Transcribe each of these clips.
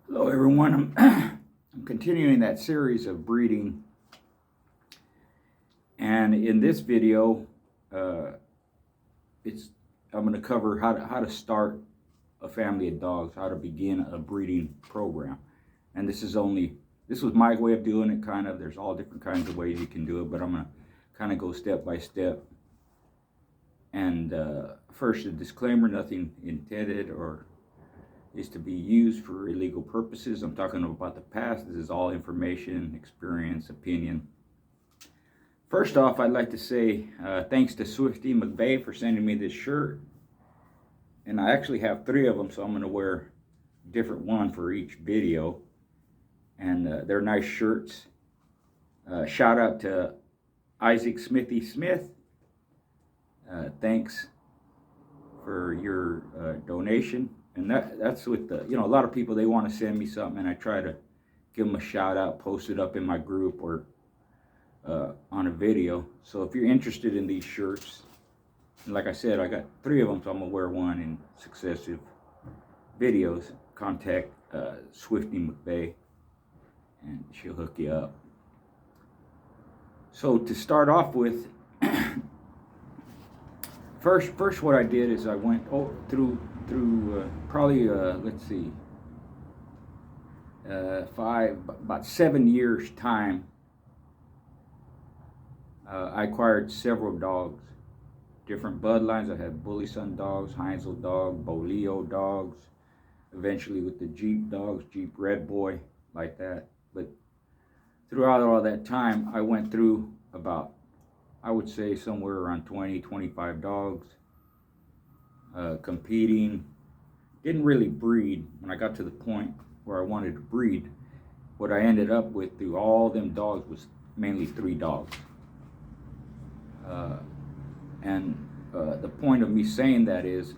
Hello everyone, I'm continuing that series of breeding, and in this video I'm going to cover how to start a family of dogs, how to begin a breeding program. And this was my way of doing it. There's all different kinds of ways you can do it, but I'm going to kind of go step by step. And first, a disclaimer: nothing intended or is to be used for illegal purposes. I'm talking about the past. This is all information, experience, opinion. First off, I'd like to say thanks to Swifty McVeigh for sending me this shirt. And I actually have 3 of them, so I'm going to wear a different one for each video. And they're nice shirts. Shout out to Isaac Smithy Smith. Thanks for your donation. And that's with a lot of people, they want to send me something, and I try to give them a shout out, post it up in my group or on a video. So if you're interested in these shirts, and like I said, I got 3 of them, so I'm gonna wear one in successive videos. Contact Swifty McVeigh, and she'll hook you up. So to start off with, first what I did is I went through probably let's see, about 7 years time. I acquired several dogs, different bloodlines. I had Bully Son dogs, Heinzel dog, Boleo dogs, eventually with the Jeep dogs, Jeep Red Boy, like that. But throughout all that time, I went through about, I would say, somewhere around 20, 25 dogs, competing. Didn't really breed. When I got to the point where I wanted to breed, what I ended up with through all them dogs was mainly 3 dogs. The point of me saying that is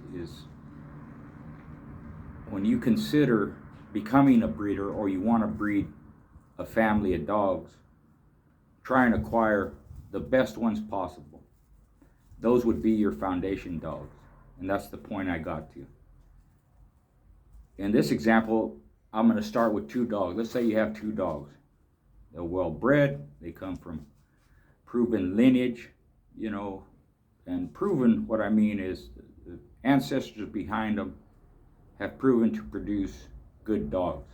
when you consider becoming a breeder, or you want to breed a family of dogs, try and acquire the best ones possible. Those would be your foundation dogs, and that's the point I got to. In this example, I'm going to start with 2 dogs. Let's say you have 2 dogs. They're well bred, they come from proven lineage, and proven, what I mean is the ancestors behind them have proven to produce good dogs.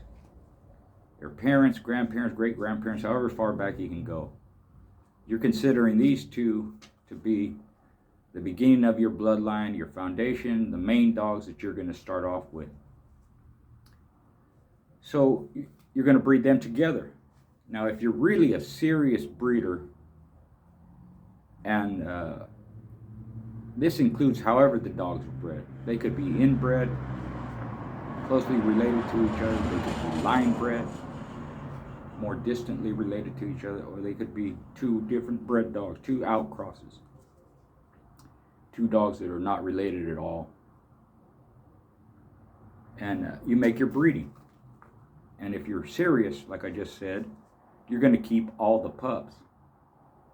Their parents, grandparents, great-grandparents, however far back you can go. You're considering these 2 to be the beginning of your bloodline, your foundation, the main dogs that you're going to start off with. So you're going to breed them together. Now, if you're really a serious breeder, and this includes however the dogs are bred. They could be inbred, closely related to each other. They could be line bred, more distantly related to each other, or they could be 2 different bred dogs, 2 outcrosses, 2 dogs that are not related at all. And you make your breeding. And if you're serious, like I just said, you're going to keep all the pups.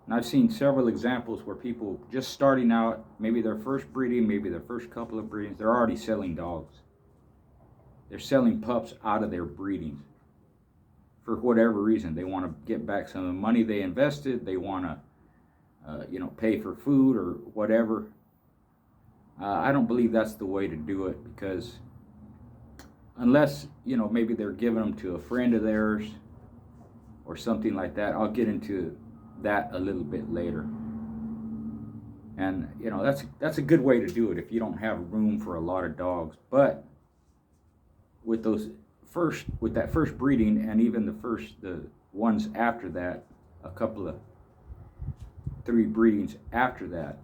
And I've seen several examples where people just starting out, maybe their first breeding, maybe their first couple of breedings, they're already selling dogs. They're selling pups out of their breedings for whatever reason. They want to get back some of the money they invested. They want to, pay for food or whatever. I don't believe that's the way to do it, because unless, maybe they're giving them to a friend of theirs or something like that. I'll get into that a little bit later. And that's a good way to do it if you don't have room for a lot of dogs. But with that first breeding, and even the ones after that, a couple of 3 breedings after that,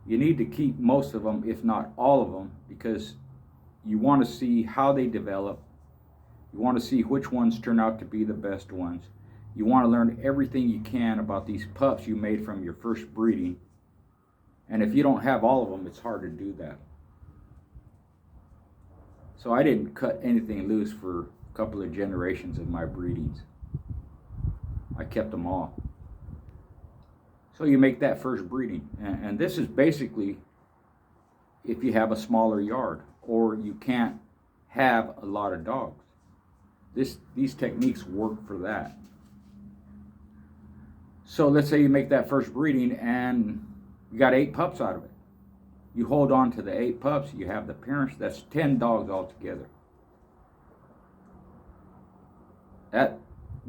you need to keep most of them, if not all of them, because you want to see how they develop. You want to see which ones turn out to be the best ones. You want to learn everything you can about these pups you made from your first breeding. And if you don't have all of them, it's hard to do that. So I didn't cut anything loose for a couple of generations of my breedings. I kept them all. So you make that first breeding. And this is basically if you have a smaller yard or you can't have a lot of dogs. These techniques work for that. So let's say you make that first breeding and you got 8 pups out of it. You hold on to the 8 pups, you have the parents, that's 10 dogs altogether. That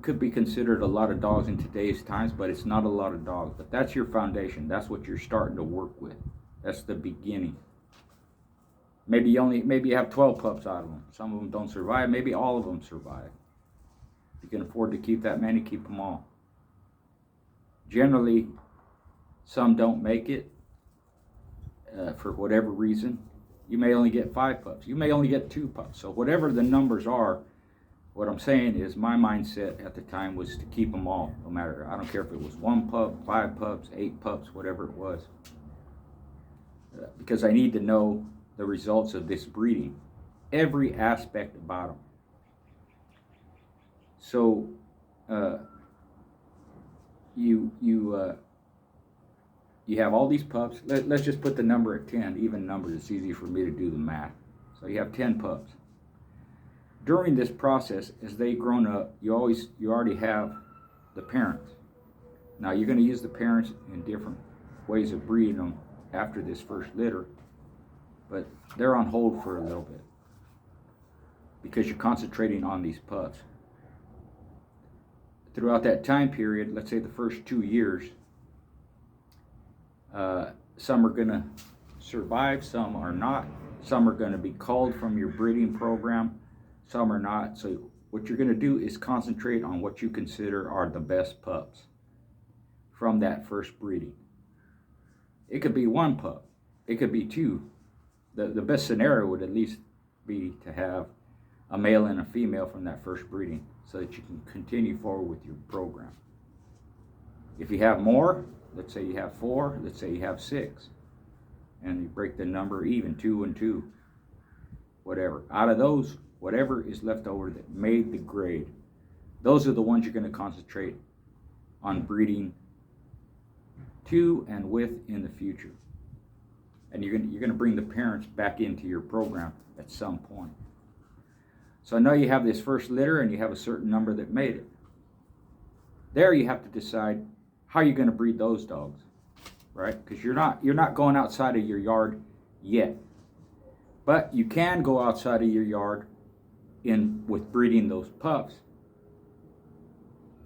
could be considered a lot of dogs in today's times, but it's not a lot of dogs. But that's your foundation. That's what you're starting to work with. That's the beginning. Maybe you have 12 pups out of them. Some of them don't survive. Maybe all of them survive. If you can afford to keep that many, keep them all. Generally, some don't make it for whatever reason. You may only get 5 pups. You may only get 2 pups. So whatever the numbers are, what I'm saying is my mindset at the time was to keep them all, no matter. I don't care if it was 1 pup, 5 pups, 8 pups, whatever it was. Because I need to know the results of this breeding, every aspect about them. So you have all these pups. Let's just put the number at 10, even numbers. It's easy for me to do the math. So you have 10 pups. During this process, as they grown up, you already have the parents. Now you're going to use the parents in different ways of breeding them after this first litter, but they're on hold for a little bit because you're concentrating on these pups. Throughout that time period, let's say the first 2 years, some are going to survive, some are not. Some are going to be culled from your breeding program, some are not. So what you're going to do is concentrate on what you consider are the best pups from that first breeding. It could be 1 pup, it could be 2. The best scenario would at least be to have a male and a female from that first breeding so that you can continue forward with your program. If you have more, let's say you have 4, let's say you have 6, and you break the number even, 2 and 2, whatever. Out of those, whatever is left over that made the grade, those are the ones you're going to concentrate on breeding to and with in the future. And you're going to bring the parents back into your program at some point. So I know you have this first litter and you have a certain number that made it. There you have to decide how you're going to breed those dogs, right? Because you're not going outside of your yard yet. But you can go outside of your yard with breeding those pups.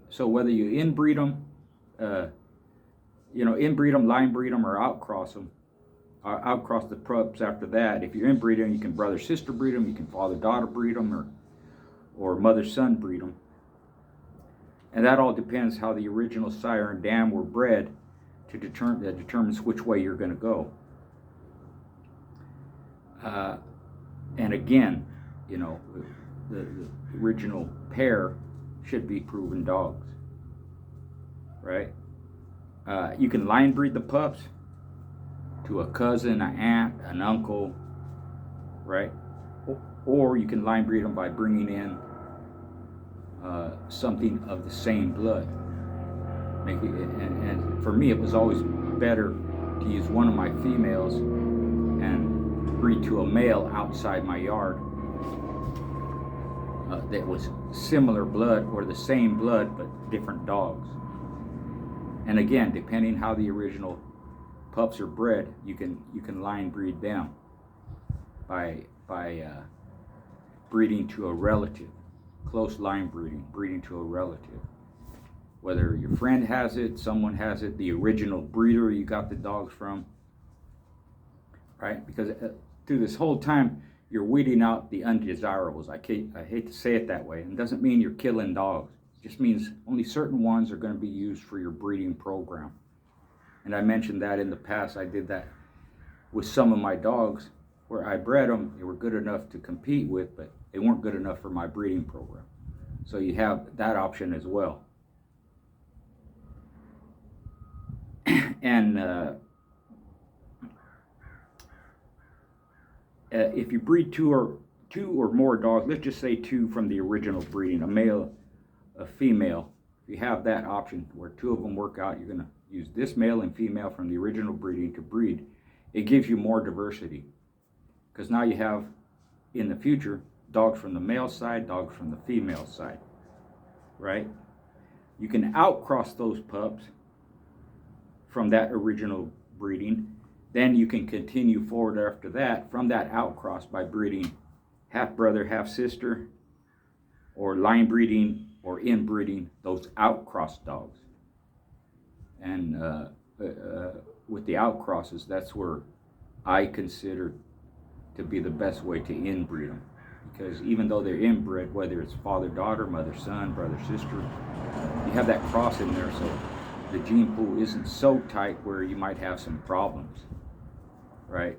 So whether you inbreed them, inbreed them, line breed them, or outcross them, outcross the pups after that. If you're inbreeding them, you can brother-sister breed them, you can father-daughter breed them, or mother-son breed them. And that all depends how the original sire and dam were bred that determines which way you're going to go. And again, the original pair should be proven dogs, right? You can line breed the pups to a cousin, an aunt, an uncle, right? Or you can line breed them by bringing in something of the same blood. And for me, it was always better to use one of my females and breed to a male outside my yard that was similar blood or the same blood but different dogs. And again, depending how the original pups are bred, you can line breed them by breeding to a relative, close line breeding to a relative. Whether your friend has it, someone has it, the original breeder you got the dogs from, right? Because through this whole time, you're weeding out the undesirables. I hate to say it that way. It doesn't mean you're killing dogs. It just means only certain ones are going to be used for your breeding program. And I mentioned that in the past. I did that with some of my dogs where I bred them. They were good enough to compete with, but they weren't good enough for my breeding program. So you have that option as well. And if you breed two or more dogs, let's just say 2 from the original breeding, a male, a female, if you have that option where 2 of them work out, you're going to use this male and female from the original breeding to breed. It gives you more diversity because now you have, in the future, dogs from the male side, dogs from the female side, right? You can outcross those pups from that original breeding. Then you can continue forward after that from that outcross by breeding half brother, half sister, or line breeding or inbreeding those outcross dogs. And with the outcrosses, that's where I consider to be the best way to inbreed them. Because even though they're inbred, whether it's father-daughter, mother-son, brother-sister, you have that cross in there, so the gene pool isn't so tight where you might have some problems, right?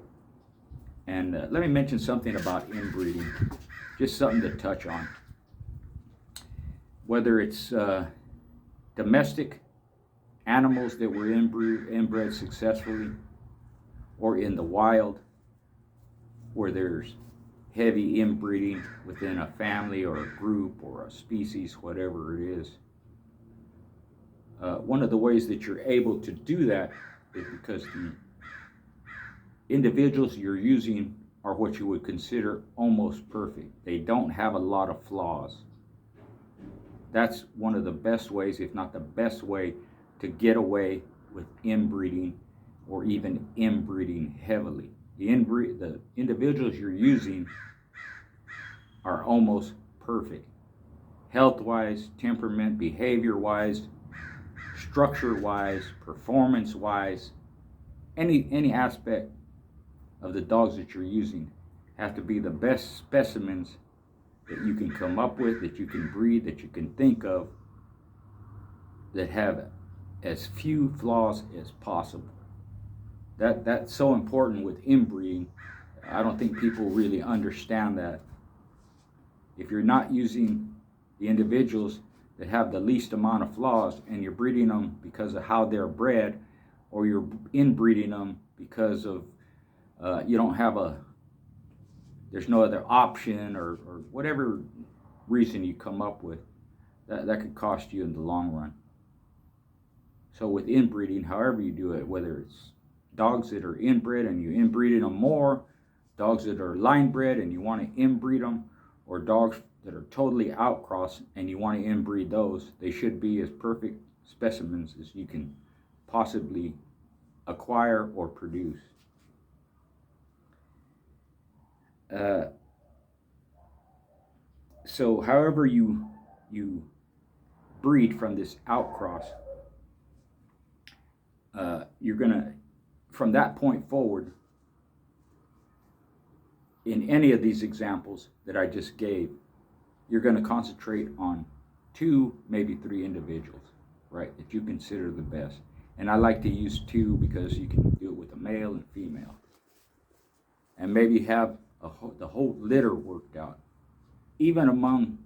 And let me mention something about inbreeding, just something to touch on. Whether it's domestic animals that were inbred successfully, or in the wild, where there's heavy inbreeding within a family or a group or a species, whatever it is. One of the ways that you're able to do that is because the individuals you're using are what you would consider almost perfect. They don't have a lot of flaws. That's one of the best ways, if not the best way, to get away with inbreeding or even inbreeding heavily. The individuals you're using are almost perfect. Health-wise, temperament, behavior-wise, structure-wise, performance-wise, any aspect of the dogs that you're using have to be the best specimens that you can come up with, that you can breed, that you can think of, that have as few flaws as possible. That's so important with inbreeding. I don't think people really understand that. If you're not using the individuals that have the least amount of flaws and you're breeding them because of how they're bred, or you're inbreeding them because of you don't have there's no other option, or whatever reason you come up with, that could cost you in the long run. So with inbreeding, however you do it, whether it's dogs that are inbred and you inbreeding them more, dogs that are line bred and you want to inbreed them, or dogs that are totally outcrossed and you want to inbreed those, they should be as perfect specimens as you can possibly acquire or produce. So however you breed from this outcross, you're gonna, from that point forward, in any of these examples that I just gave, you're going to concentrate on 2, maybe 3 individuals, right, that you consider the best. And I like to use 2 because you can do it with a male and female, and maybe have the whole litter worked out. Even among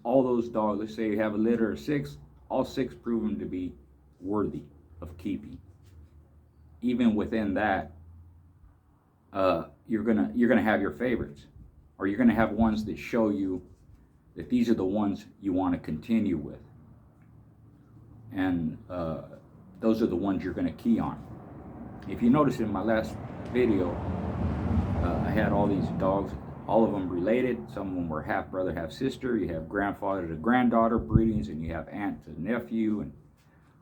all those dogs, let's say you have a litter of 6, all 6 proven to be worthy of keeping. Even within that, you're gonna have your favorites, or you're gonna have ones that show you that these are the ones you want to continue with, and those are the ones you're gonna key on. If you notice in my last video, I had all these dogs, all of them related. Some of them were half brother, half sister. You have grandfather to granddaughter breedings, and you have aunt to nephew, and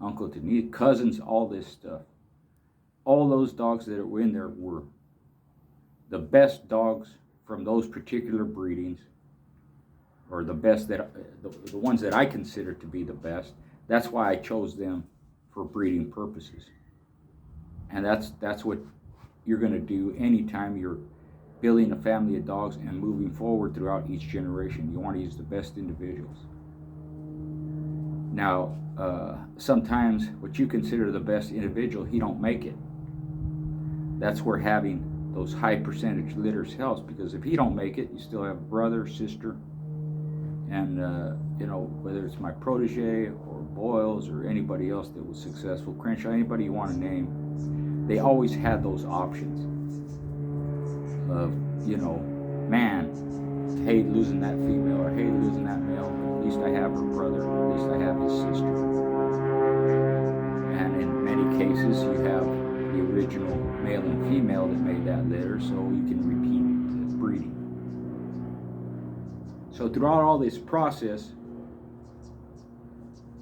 uncle to niece, cousins, all this stuff. All those dogs that were in there were the best dogs from those particular breedings, or the best that the ones that I consider to be the best. That's why I chose them for breeding purposes. And that's what you're going to do anytime you're building a family of dogs and moving forward throughout each generation. You want to use the best individuals. Now, sometimes what you consider the best individual, he don't make it. That's where having those high percentage litters helps, because if he don't make it, you still have brother, sister, and whether it's my protege or Boyles or anybody else that was successful, Crenshaw, anybody you want to name, they always had those options of, man, hate losing that female, or hate losing that male, but at least I have her brother, at least I have his sister. And in many cases, you have the original male and female that made that litter, so you can repeat the breeding. So throughout all this process,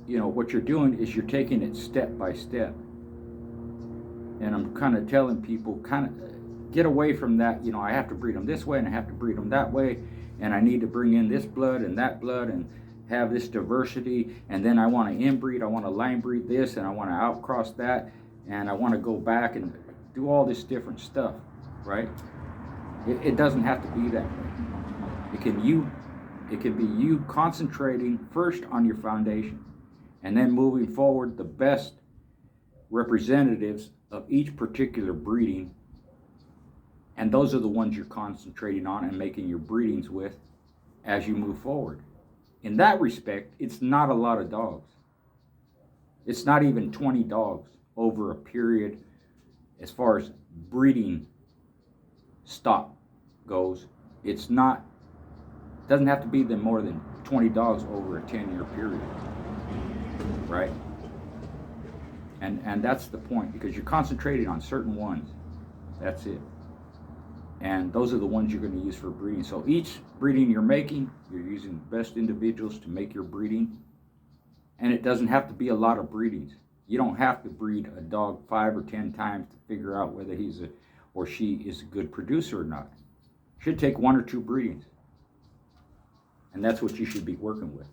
what you're doing is you're taking it step by step. And I'm kind of telling people, kind of get away from that, I have to breed them this way and I have to breed them that way, and I need to bring in this blood and that blood and have this diversity, and then I want to inbreed, I want to line breed this, and I want to outcross that, and I want to go back and do all this different stuff, right? It doesn't have to be that way. It can be you concentrating first on your foundation, and then moving forward the best representatives of each particular breeding, and those are the ones you're concentrating on and making your breedings with as you move forward. In that respect, it's not a lot of dogs. It's not even 20 dogs over a period as far as breeding stock goes. Doesn't have to be more than 20 dogs over a 10-year period, right? And that's the point, because you're concentrating on certain ones. That's it. And those are the ones you're going to use for breeding. So each breeding you're making, you're using the best individuals to make your breeding. And it doesn't have to be a lot of breedings. You don't have to breed a dog 5 or 10 times to figure out whether he's or she is a good producer or not. It should take 1 or 2 breedings. And that's what you should be working with.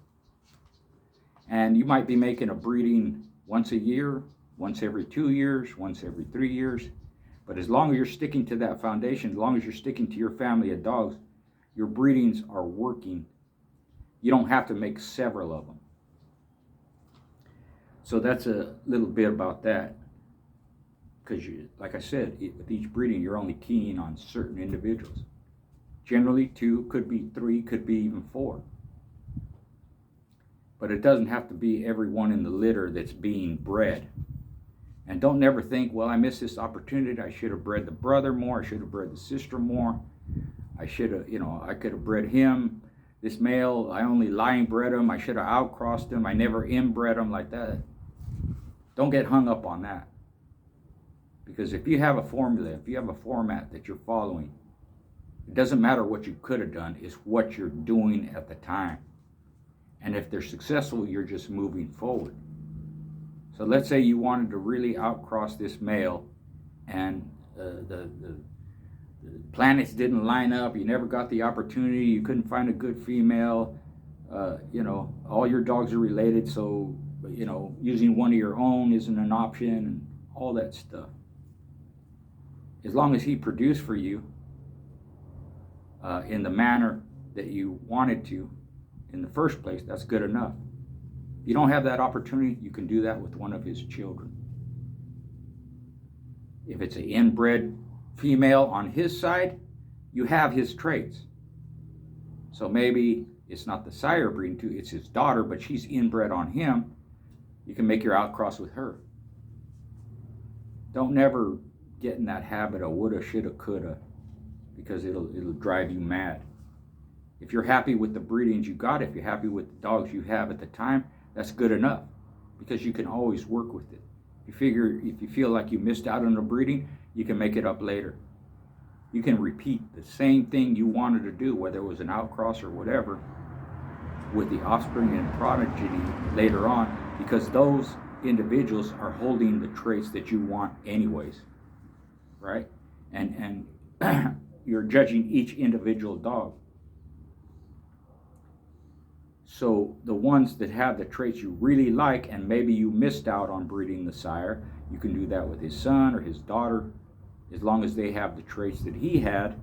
And you might be making a breeding once a year, once every 2 years, once every 3 years. But as long as you're sticking to that foundation, as long as you're sticking to your family of dogs, your breedings are working. You don't have to make several of them. So that's a little bit about that. Because, like I said, with each breeding, you're only keying on certain individuals. Generally 2, could be 3, could be even 4. But it doesn't have to be everyone in the litter that's being bred. And don't never think, well, I missed this opportunity. I should have bred the brother more. I should have bred the sister more. I should have, I could have bred him. This male, I only line bred him. I should have outcrossed him. I never inbred him like that. Don't get hung up on that. Because if you have a formula, if you have a format that you're following, it doesn't matter what you could have done. It's what you're doing at the time. And if they're successful, you're just moving forward. So let's say you wanted to really outcross this male, and the planets didn't line up. You never got the opportunity. You couldn't find a good female. All your dogs are related, so using one of your own isn't an option, and all that stuff. As long as he produced for you in the manner that you wanted to in the first place, that's good enough. If you don't have that opportunity, you can do that with one of his children. If it's an inbred female on his side, you have his traits. So maybe it's not the sire breeding to, it's his daughter, but she's inbred on him. You can make your outcross with her. Don't never get in that habit of woulda, shoulda, coulda, because it'll drive you mad. If you're happy with the breedings you got, if you're happy with the dogs you have at the time, that's good enough, because you can always work with it. If you feel like you missed out on a breeding, you can make it up later. You can repeat the same thing you wanted to do, whether it was an outcross or whatever, with the offspring and progeny later on, because those individuals are holding the traits that you want anyways, right? And you're judging each individual dog. So the ones that have the traits you really like, and maybe you missed out on breeding the sire, you can do that with his son or his daughter, as long as they have the traits that he had,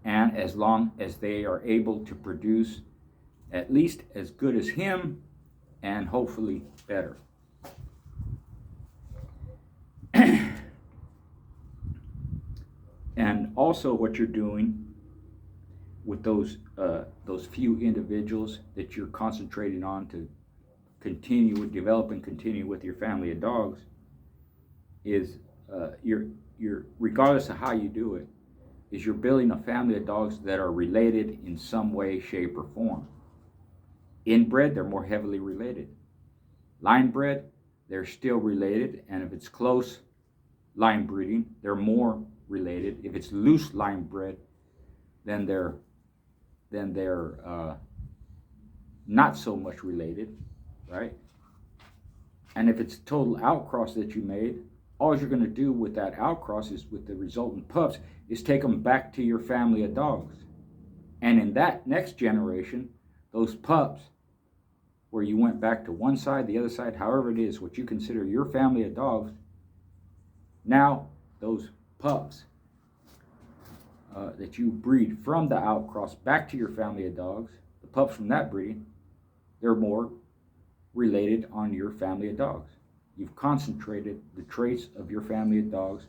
and as long as they are able to produce at least as good as him, and hopefully better. And also what you're doing with those few individuals that you're concentrating on to develop and continue with your family of dogs is you're regardless of how you do it, is you're building a family of dogs that are related in some way, shape, or form. Inbred, they're more heavily related. Line bred, they're still related, and if it's close line breeding, they're more related. If it's loose line bred, then they're not so much related, right? And if it's a total outcross that you made, all you're going to do with that outcross is with the resultant pups is take them back to your family of dogs. And in that next generation, those pups, where you went back to one side, the other side, however it is, what you consider your family of dogs, now those pups that you breed from the outcross back to your family of dogs, the pups from that breeding, they're more related on your family of dogs. You've concentrated the traits of your family of dogs,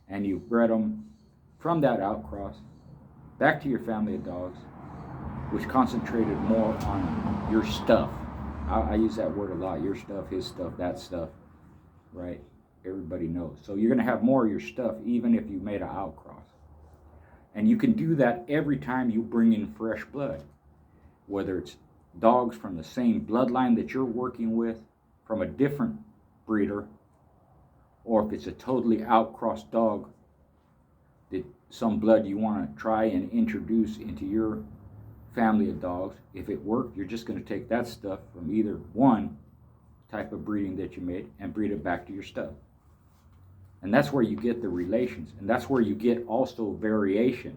and you've bred them from that outcross back to your family of dogs, which concentrated more on your stuff. I use that word a lot, your stuff, his stuff, that stuff, right? Everybody knows. So you're going to have more of your stuff even if you made an outcross. And you can do that every time you bring in fresh blood, whether it's dogs from the same bloodline that you're working with from a different breeder, or if it's a totally outcrossed dog that some blood you want to try and introduce into your family of dogs. If it worked, you're just going to take that stuff from either one type of breeding that you made and breed it back to your stuff. And that's where you get the relations, and that's where you get also variation.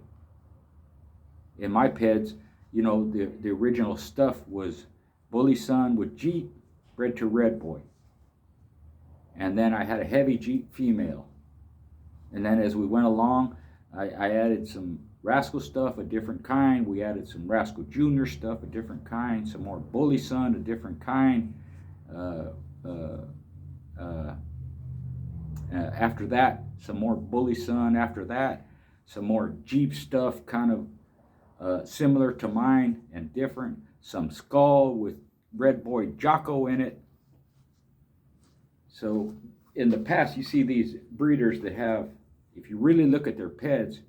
In my peds, you know, the original stuff was Bully Son with Jeep bred to Red Boy. And then I had a heavy Jeep female. And then as we went along, I added some Rascal stuff, a different kind. We added some Rascal Junior stuff, a different kind. Some more Bully Son, a different kind. After that, some more Bully Son. After that, some more Jeep stuff, kind of similar to mine and different. Some Skull with Red Boy Jocko in it. So in the past, you see these breeders that have, if you really look at their peds,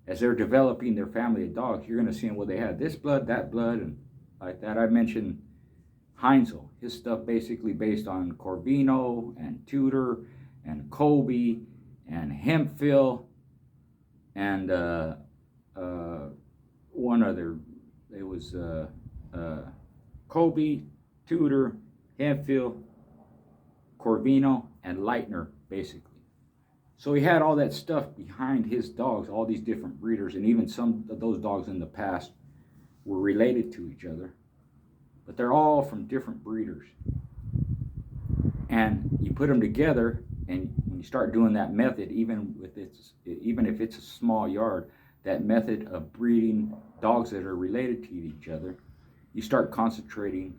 as they're developing their family of dogs, you're going to see them, well, they had this blood, that blood, and like that. I mentioned Heinzel, his stuff basically based on Corvino and Tudor and Kobe and Hemphill and one other. It was Kobe, Tudor, Hemphill, Corvino, and Leitner, basically. So he had all that stuff behind his dogs, all these different breeders, and even some of those dogs in the past were related to each other. But they're all from different breeders. And you put them together, and when you start doing that method, even if it's a small yard, that method of breeding dogs that are related to each other, you start concentrating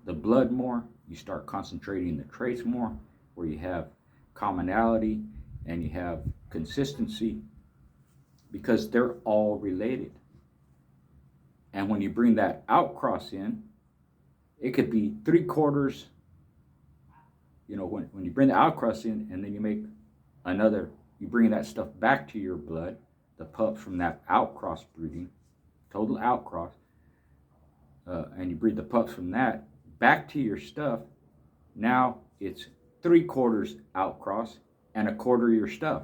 the blood more, you start concentrating the traits more, where you have commonality and you have consistency, because they're all related. And when you bring that outcross in, it could be 3/4, you know, when you bring the outcross in and then you make another, you bring that stuff back to your blood, the pups from that outcross breeding, total outcross, and you breed the pups from that back to your stuff. Now it's 3/4 outcross and 1/4 your stuff.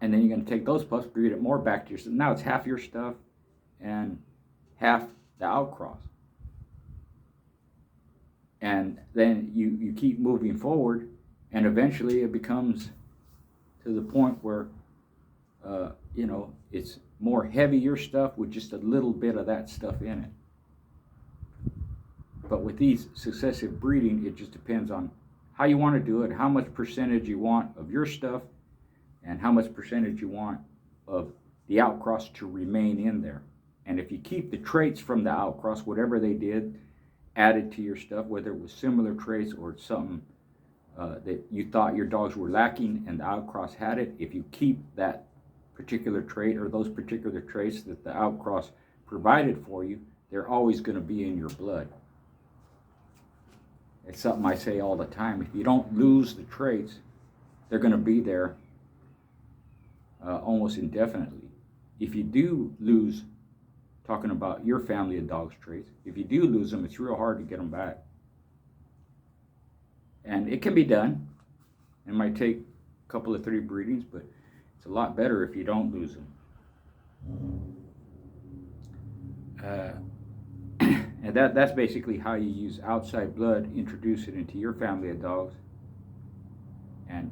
And then you're going to take those pups, breed it more back to your stuff. Now it's half your stuff and half the outcross. And then you keep moving forward, and eventually it becomes to the point where, you know, it's more heavier stuff with just a little bit of that stuff in it. But with these successive breeding, it just depends on how you want to do it, how much percentage you want of your stuff, and how much percentage you want of the outcross to remain in there. And if you keep the traits from the outcross, whatever they did, added to your stuff, whether it was similar traits or something that you thought your dogs were lacking and the outcross had it, if you keep that particular trait or those particular traits that the outcross provided for you, they're always going to be in your blood. It's something I say all the time. If you don't lose the traits, they're going to be there almost indefinitely. If you do lose, talking about your family of dogs traits, if you do lose them, it's real hard to get them back. And it can be done. It might take a couple of 3 breedings, but it's a lot better if you don't lose them. And that's basically how you use outside blood, introduce it into your family of dogs, and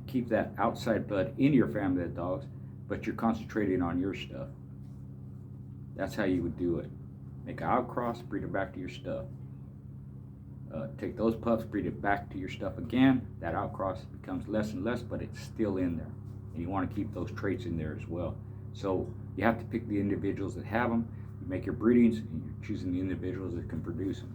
keep that outside blood in your family of dogs, but you're concentrating on your stuff. That's how you would do it. Make an outcross, breed it back to your stuff. Take those pups, breed it back to your stuff again. That outcross becomes less and less, but it's still in there. And you want to keep those traits in there as well. So you have to pick the individuals that have them. You make your breedings, and you're choosing the individuals that can produce them.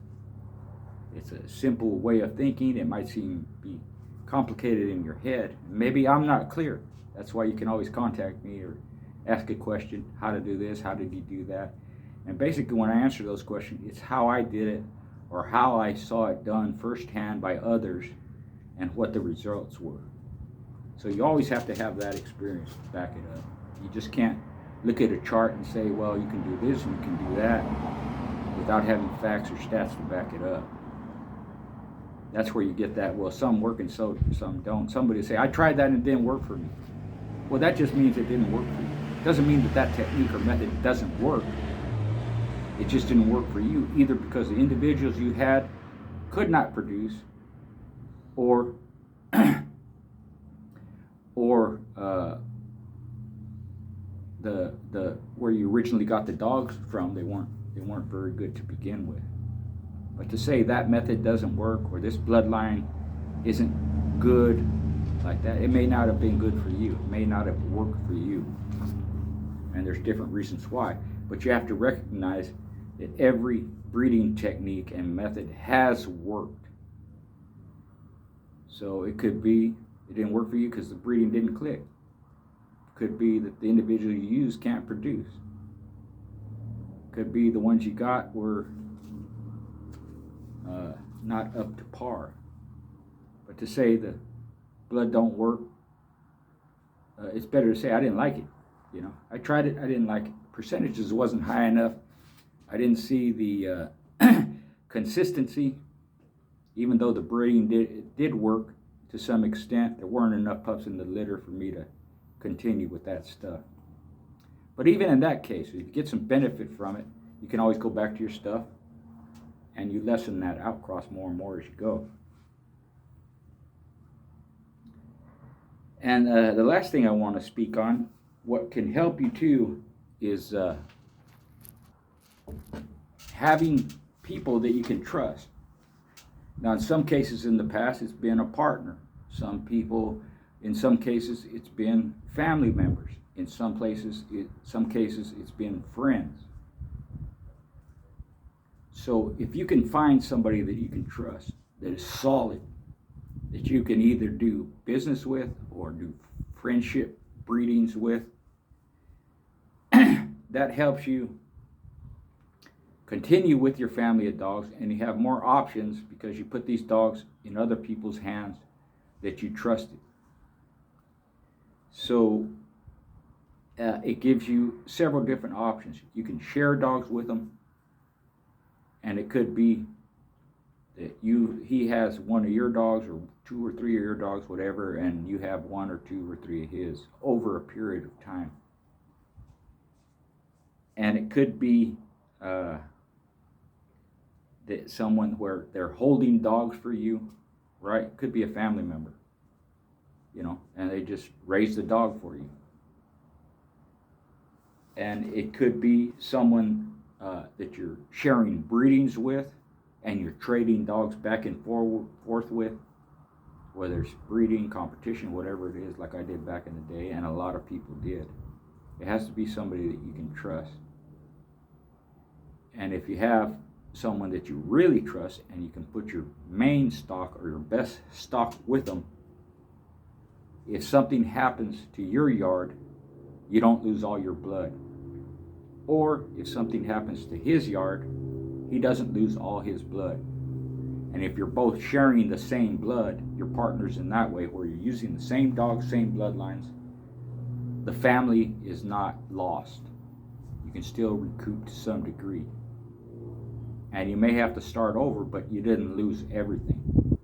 It's a simple way of thinking. It might be complicated in your head. Maybe I'm not clear. That's why you can always contact me or ask a question. How to do this? How did you do that? And basically when I answer those questions, it's how I did it or how I saw it done firsthand by others and what the results were. So you always have to have that experience to back it up. You just can't look at a chart and say, well, you can do this and you can do that without having facts or stats to back it up. That's where you get that, well, some work and some don't. Somebody say, I tried that and it didn't work for me. Well, that just means it didn't work for you. It doesn't mean that technique or method doesn't work. It just didn't work for you, either because the individuals you had could not produce, or the where you originally got the dogs from, they weren't very good to begin with. But to say that method doesn't work or this bloodline isn't good like that, it may not have been good for you. It may not have worked for you. And there's different reasons why. But you have to recognize that every breeding technique and method has worked. So it could be it didn't work for you because the breeding didn't click. Could be that the individual you use can't produce. Could be the ones you got were not up to par. But to say the blood don't work, it's better to say I didn't like it. You know, I tried it, I didn't like it. Percentages wasn't high enough. I didn't see the consistency. Even though the breeding did work to some extent, there weren't enough pups in the litter for me to continue with that stuff. But even in that case, if you get some benefit from it, you can always go back to your stuff and you lessen that outcross more and more as you go. And the last thing I want to speak on, what can help you too, is having people that you can trust. Now, in some cases in the past, it's been a partner. In some cases, it's been family members. In some cases, it's been friends. So if you can find somebody that you can trust, that is solid, that you can either do business with or do friendship breedings with, that helps you continue with your family of dogs, and you have more options because you put these dogs in other people's hands that you trusted. So it gives you several different options. You can share dogs with them, and it could be that he has one of your dogs or 2 or 3 of your dogs, whatever, and you have 1 or 2 or 3 of his over a period of time. And it could be that someone where they're holding dogs for you, right? It could be a family member, you know, and they just raise the dog for you. And it could be someone that you're sharing breedings with, and you're trading dogs back and forth with, whether it's breeding, competition, whatever it is, like I did back in the day, and a lot of people did. It has to be somebody that you can trust. And if you have someone that you really trust and you can put your main stock or your best stock with them, if something happens to your yard, you don't lose all your blood. Or if something happens to his yard, he doesn't lose all his blood. And if you're both sharing the same blood, you're partners in that way, where you're using the same dogs, same bloodlines, the family is not lost. You can still recoup to some degree. And you may have to start over, but you didn't lose everything.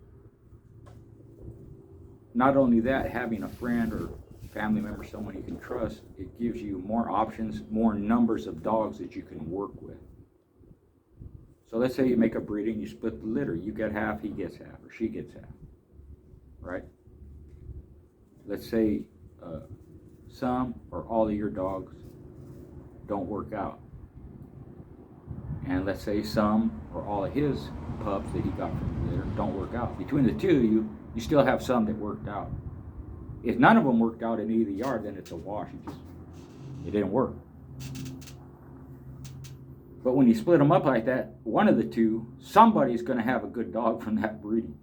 Not only that, having a friend or family member, someone you can trust, it gives you more options, more numbers of dogs that you can work with. So let's say you make a breeding, you split the litter. You get half, he gets half, or she gets half, right? Let's say some or all of your dogs don't work out. And let's say some or all of his pups that he got from the litter don't work out. Between the two of you, you still have some that worked out. If none of them worked out in either yard, then it's a wash. It didn't work. But when you split them up like that, one of the two, somebody's going to have a good dog from that breeding,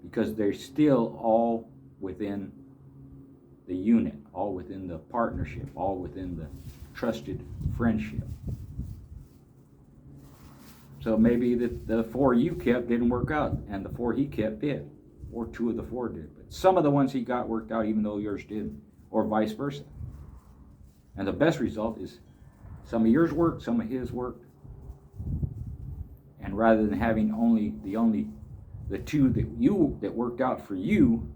because they're still all within the unit, all within the partnership, all within the trusted friendship. So maybe the 4 you kept didn't work out, and the 4 he kept did, or 2 of the 4 did. But some of the ones he got worked out even though yours didn't, or vice versa. And the best result is some of yours worked, some of his worked. And rather than having the 2 that worked out for you,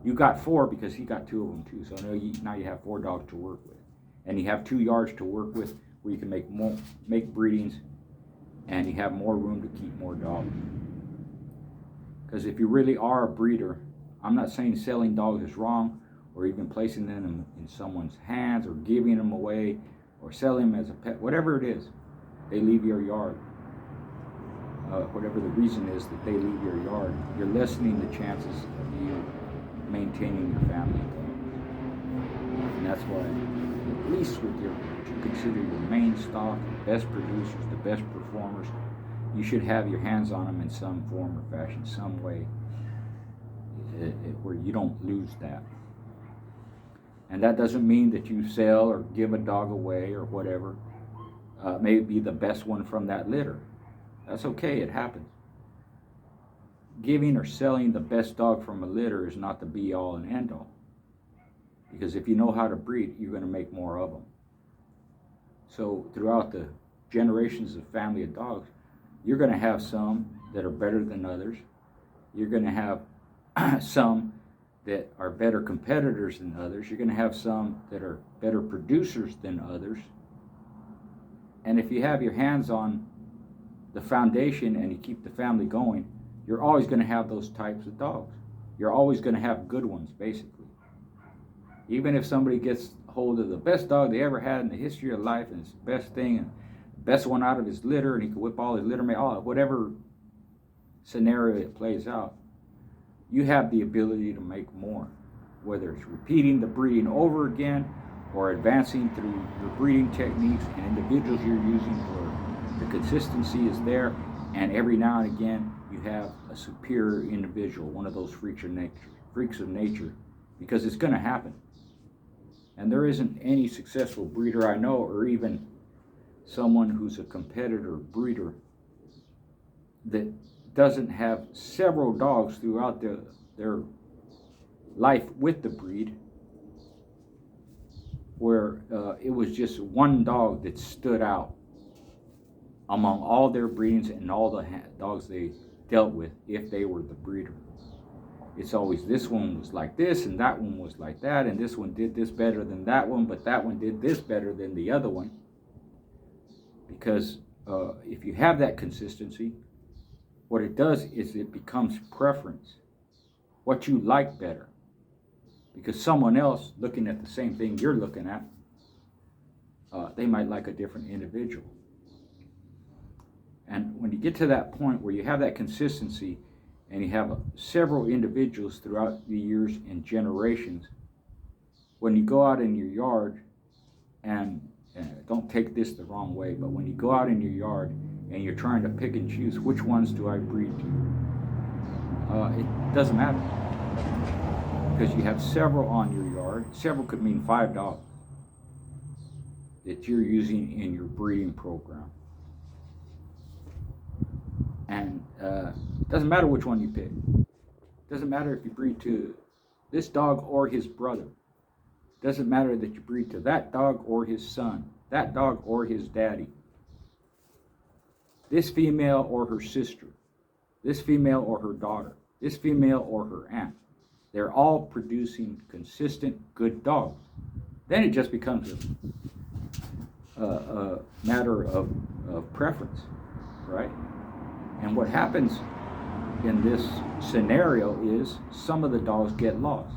you got 4 because he got 2 of them too. So now you have 4 dogs to work with, and you have 2 yards to work with where you can make breedings, and you have more room to keep more dogs. Because if you really are a breeder, I'm not saying selling dogs is wrong, or even placing them in someone's hands, or giving them away, or selling them as a pet, whatever it is, they leave your yard. Whatever the reason is that they leave your yard, you're lessening the chances of you maintaining your family. And that's why, at least with what you consider your main stock, the best producers, the best performers, you should have your hands on them in some form or fashion, some way, where you don't lose that. And that doesn't mean that you sell or give a dog away or whatever. Maybe the best one from that litter. That's okay, it happens. Giving or selling the best dog from a litter is not the be-all and end-all. Because if you know how to breed, you're going to make more of them. So throughout the generations of family of dogs, you're going to have some that are better than others. You're going to have some that are better competitors than others. You're going to have some that are better producers than others. And if you have your hands on the foundation and you keep the family going, you're always going to have those types of dogs. You're always going to have good ones, basically. Even if somebody gets hold of the best dog they ever had in the history of life, and it's the best thing, and the best one out of his litter, and he can whip all his litter, whatever scenario it plays out, you have the ability to make more. Whether it's repeating the breeding over again, or advancing through your breeding techniques and individuals you're using where the consistency is there, and every now and again you have a superior individual, one of those freaks of nature, because it's going to happen. And there isn't any successful breeder I know, or even someone who's a competitor breeder, that doesn't have several dogs throughout their life with the breed, where it was just one dog that stood out among all their breedings and all the dogs they dealt with if they were the breeder. It's always this one was like this, and that one was like that, and this one did this better than that one, but that one did this better than the other one. Because if you have that consistency, what it does is it becomes preference, what you like better. Because someone else looking at the same thing you're looking at, they might like a different individual. And when you get to that point where you have that consistency, and you have several individuals throughout the years and generations, when you go out in your yard, and don't take this the wrong way, but when you go out in your yard and you're trying to pick and choose which ones do I breed to, it doesn't matter. Because you have several on your yard. Several could mean 5 dogs that you're using in your breeding program. And it doesn't matter which one you pick. It doesn't matter if you breed to this dog or his brother. It doesn't matter that you breed to that dog or his son, that dog or his daddy, this female or her sister, this female or her daughter, this female or her aunt. They're all producing consistent, good dogs. Then it just becomes a matter of preference. right? And what happens in this scenario is some of the dogs get lost,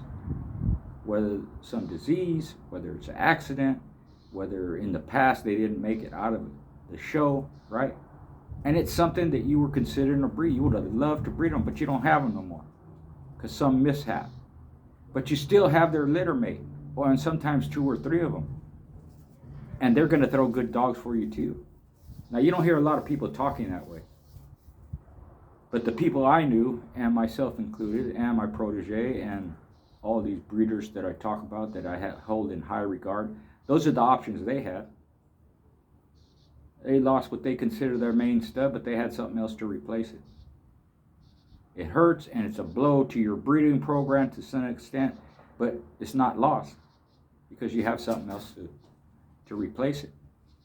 whether some disease, whether it's an accident, whether in the past they didn't make it out of the show, right? And it's something that you were considering a breed. You would have loved to breed them, but you don't have them no more because some mishap. But you still have their litter mate, or and sometimes 2 or 3 of them. And they're going to throw good dogs for you too. Now, you don't hear a lot of people talking that way. But the people I knew, and myself included, and my protege, and all these breeders that I talk about that I hold in high regard, those are the options they had. They lost what they consider their main stud, but they had something else to replace it. It hurts, and it's a blow to your breeding program to some extent, but it's not lost because you have something else to replace it.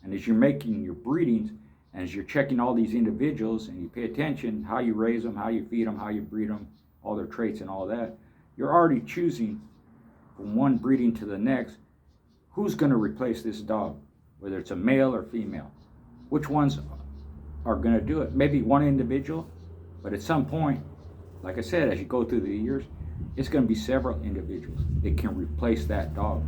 And as you're making your breedings, and as you're checking all these individuals, and you pay attention how you raise them, how you feed them, how you breed them, all their traits and all that, you're already choosing from one breeding to the next who's going to replace this dog, whether it's a male or female. Which ones are going to do it? Maybe one individual, but at some point, like I said, as you go through the years, it's going to be several individuals that can replace that dog,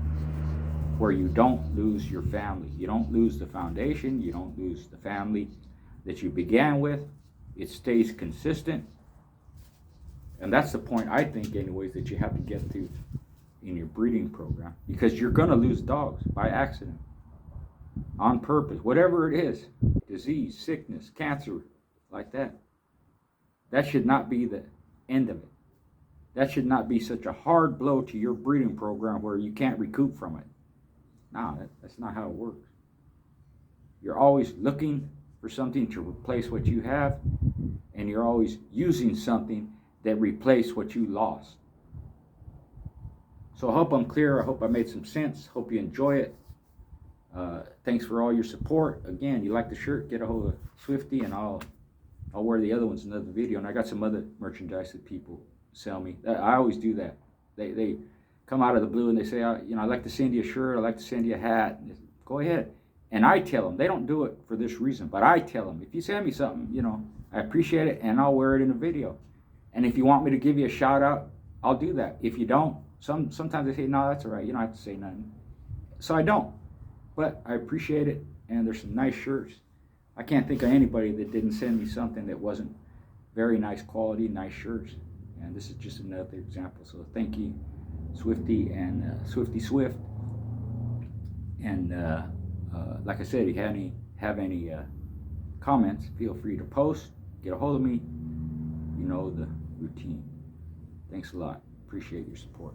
where you don't lose your family. You don't lose the foundation. You don't lose the family that you began with. It stays consistent. And that's the point, I think, anyways, that you have to get to in your breeding program, because you're going to lose dogs by accident, on purpose, whatever it is, disease, sickness, cancer, like that. That should not be the end of it. That should not be such a hard blow to your breeding program where you can't recoup from it. No, that's not how it works. You're always looking for something to replace what you have, and you're always using something that replaced what you lost. So I hope I'm clear. I hope I made some sense. Hope you enjoy it. Thanks for all your support. Again, you like the shirt, get a hold of Swifty, and I'll wear the other ones in another video. And I got some other merchandise that people sell me. I always do that. They come out of the blue and they say, I'd like to send you a shirt, I'd like to send you a hat. Go ahead. And I tell them, they don't do it for this reason, but I tell them, if you send me something, I appreciate it, and I'll wear it in a video. And if you want me to give you a shout out, I'll do that. If you don't, sometimes they say, no, that's all right, you don't have to say nothing. So I don't. But I appreciate it, and there's some nice shirts. I can't think of anybody that didn't send me something that wasn't very nice quality, nice shirts. And this is just another example. So thank you, Swifty and Swifty Swift. And like I said, if you have any comments, feel free to post, get a hold of me. You know the routine. Thanks a lot. Appreciate your support.